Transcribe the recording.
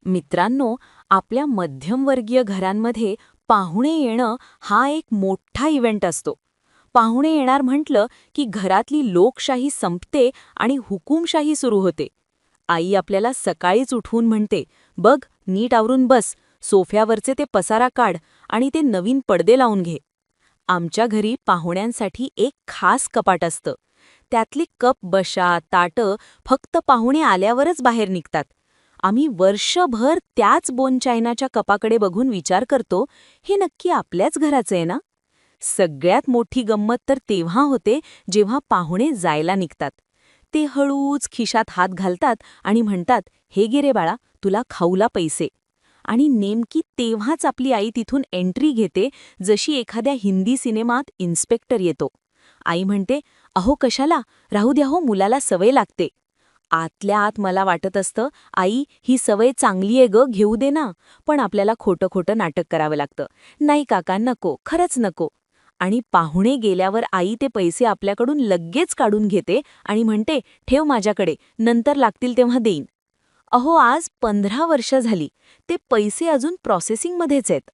मित्रांनो, आपल्या मध्यमवर्गीय घरांमध्ये पाहुणे येणं हा एक मोठा इव्हेंट असतो. पाहुणे येणार म्हटलं की घरातली लोकशाही संपते आणि हुकूमशाही सुरू होते. आई आपल्याला सकाळीच उठवून म्हणते, "बघ, नीट आवरून बस, सोफ्यावरचे ते पसारा काढ आणि ते नवीन पडदे लावून घे." आमच्या घरी पाहुण्यांसाठी एक खास कपाट असतं. त्यातली कप बशा ताटं फक्त पाहुणे आल्यावरच बाहेर निघतात. आम्ही वर्षभर त्याच बोन चायनाच्या कपाकडे बघून विचार करतो, हे नक्की आपल्याच घराचं आहे ना? सगळ्यात मोठी गंमत तर तेव्हा होते जेव्हा पाहुणे जायला निघतात. ते हळूच खिशात हात घालतात आणि म्हणतात, "हे गे रे बाळा, तुला खाऊला पैसे." आणि नेमकी तेव्हाच आपली आई तिथून एंट्री घेते, जशी एखाद्या हिंदी सिनेमात इन्स्पेक्टर येतो. आई म्हणते, "अहो कशाला? राहू द्या हो, मुलाला सवय लागते." आतल्या आत मला वाटत असतं, आई ही सवय चांगली आहे ग, घेऊ दे ना. पण आपल्याला खोटं खोटं नाटक करावं लागतं. नाही काका, नको, खरंच नको. आणि पाहुणे गेल्यावर आई ते पैसे आपल्याकडून लगेच काढून घेते आणि म्हणते, ठेव माझ्याकडे, नंतर लागतील तेव्हा देईन. अहो आज 15 वर्ष झाली, ते पैसे अजून प्रोसेसिंगमध्येच आहेत.